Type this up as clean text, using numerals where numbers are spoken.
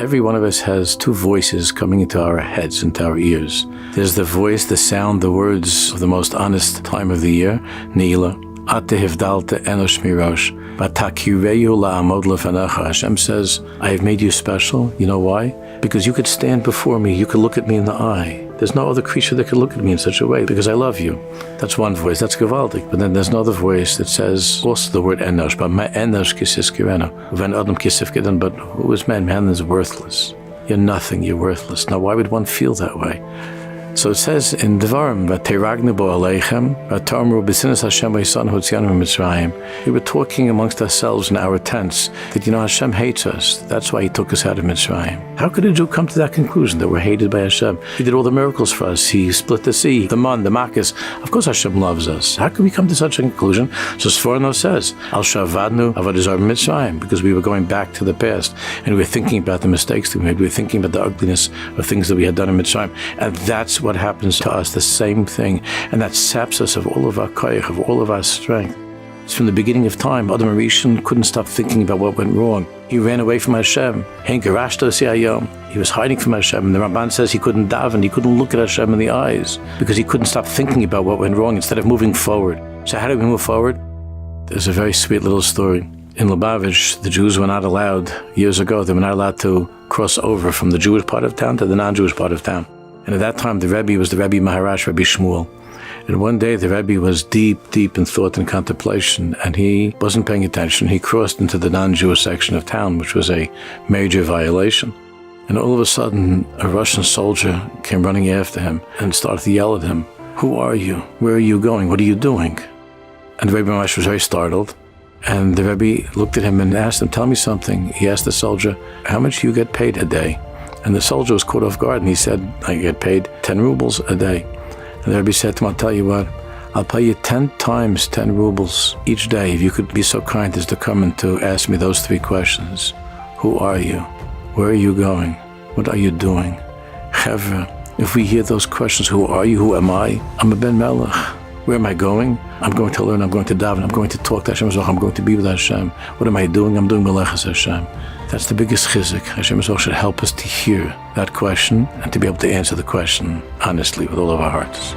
Every one of us has two voices coming into our heads, into our ears. There's the voice, the sound, the words of the most honest time of the year, Neila. Hashem says, I have made you special. You know why? Because you could stand before me, you could look at me in the eye. There's no other creature that could look at me in such a way, because I love you. That's one voice, that's gewaltig. But then there's another voice that says, also the word enosh, but my enosh kisif kirena. When Adam kisif kidan, but who is man? Man is worthless. You're nothing, you're worthless. Now why would one feel that way? So it says in Devarim, "Vateragnu bo aleichem, vatamru b'sinas Hashem v'yisan hotzianu mitzrayim." We were talking amongst ourselves in our tents that, Hashem hates us. That's why He took us out of Mitzrayim. How could a Jew come to that conclusion, that we're hated by Hashem? He did all the miracles for us. He split the sea, the man, the makkos. Of course Hashem loves us. How could we come to such a conclusion? So Sforno says, "Al shavadnu avadizar Mitzrayim," because we were going back to the past and we were thinking about the mistakes that we made. We were thinking about the ugliness of things that we had done in Mitzrayim, and that's what happens to us, the same thing, and that saps us of all of our koyach, of all of our strength. It's from the beginning of time. Adam Rishon couldn't stop thinking about what went wrong. He ran away from Hashem. He was hiding from Hashem, and the Ramban says he couldn't daven, he couldn't look at Hashem in the eyes, because he couldn't stop thinking about what went wrong instead of moving forward. So how do we move forward? There's a very sweet little story. In Lubavitch, the Jews were not allowed, years ago, they were not allowed to cross over from the Jewish part of town to the non-Jewish part of town. And at that time, the Rebbe was the Rebbe Maharash, Rabbi Shmuel. And one day, the Rebbe was deep in thought and contemplation, and he wasn't paying attention. He crossed into the non-Jewish section of town, which was a major violation. And all of a sudden, a Russian soldier came running after him and started to yell at him, "Who are you? Where are you going? What are you doing?" And the Rebbe Maharash was very startled. And the Rebbe looked at him and asked him, "Tell me something." He asked the soldier, "How much do you get paid a day?" And the soldier was caught off guard, and he said, "I get paid 10 rubles a day." And the Rebbe said to him, "I'll tell you what, I'll pay you 10 times 10 rubles each day if you could be so kind as to come and to ask me those 3 questions. Who are you? Where are you going? What are you doing?" Chevra, if we hear those questions, who are you? Who am I? I'm a Ben Melech. Where am I going? I'm going to learn, I'm going to daven, I'm going to talk to Hashem, I'm going to be with Hashem. What am I doing? I'm doing Melechas Hashem. That's the biggest chizuk. Hashem should help us to hear that question and to be able to answer the question honestly with all of our hearts.